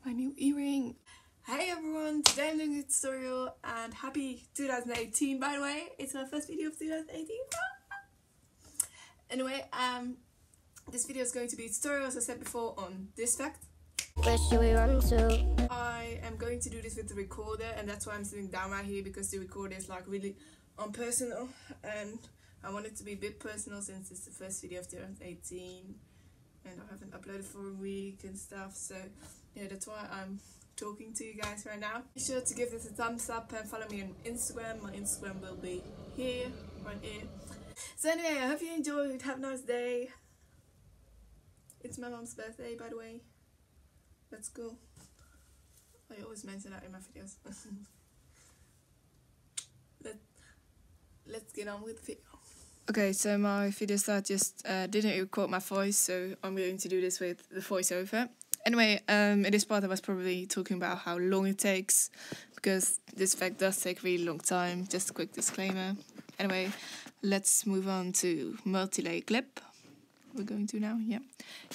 my new earring. Hey everyone, today I'm doing a tutorial and happy 2018 by the way. It's my first video of 2018. Anyway, this video is going to be a tutorial, as I said before, on this fact. Where should we run to? I am going to do this with the recorder, and that's why I'm sitting down right here, because the recorder is like really unpersonal and I want it to be a bit personal since it's the first video of 2018 and I haven't uploaded for a week and stuff, so yeah, that's why I'm talking to you guys right now. Be sure to give this a thumbs up and follow me on Instagram. My Instagram will be here, right here. So anyway, I hope you enjoyed. Have a nice day. It's my mom's birthday, by the way. Let's go. I always mention that in my videos. Let's get on with the video. Okay, so my video start just didn't record my voice, so I'm going to do this with the voiceover. Anyway, in this part I was probably talking about how long it takes, because this fact does take a really long time. Just a quick disclaimer. Anyway, let's move on to multi-layer clip. We're going to now, yeah.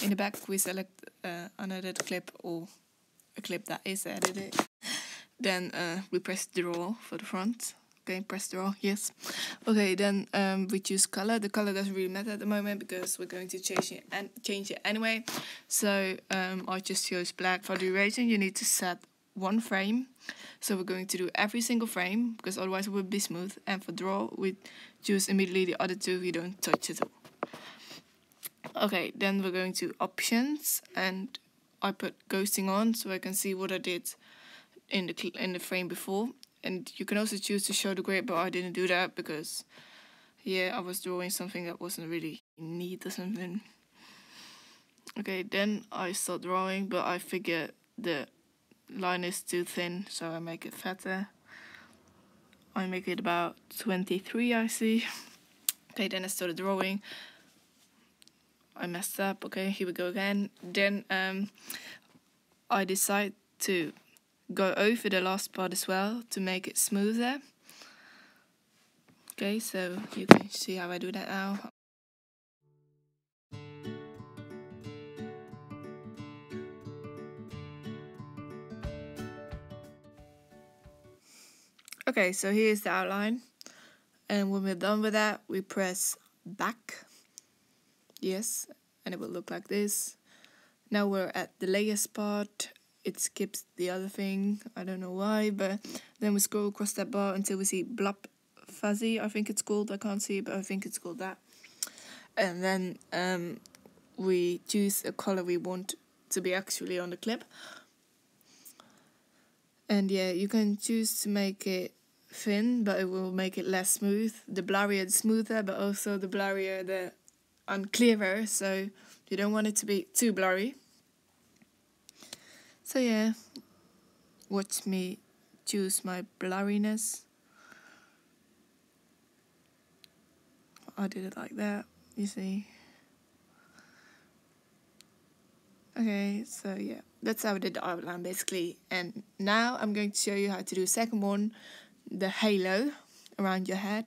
In the back we select another clip or a clip that is edited. Then we press draw for the front. Okay, press draw, yes. Okay, then we choose color. The color doesn't really matter at the moment because we're going to change it anyway. So I just chose black. For duration, you need to set one frame. So we're going to do every single frame because otherwise it would be smooth. And for draw, we choose immediately the other two. You don't touch it all. Okay, then we're going to options, and I put ghosting on so I can see what I did in the frame before. And you can also choose to show the grid, but I didn't do that because, yeah, I was drawing something that wasn't really neat or something. Okay, then I start drawing, but I figure the line is too thin, so I make it fatter. I make it about 23, I see. Okay, then I started drawing. I messed up. Okay, here we go again. Then I decide to go over the last part as well to make it smoother. Okay, so you can see how I do that now. Okay, so here's the outline, and when we're done with that we press back, yes, and it will look like this. Now we're at the layers part. It skips the other thing, I don't know why, but then we scroll across that bar until we see blob fuzzy, I think it's called. I can't see it, but I think it's called that. And then we choose a color we want to be actually on the clip. And yeah, you can choose to make it thin, but it will make it less smooth. The blurrier the smoother, but also the blurrier the unclearer, so you don't want it to be too blurry. So yeah, watch me choose my blurriness. I did it like that, you see. Okay, so yeah, that's how I did the outline basically. And now I'm going to show you how to do the second one, the halo around your head.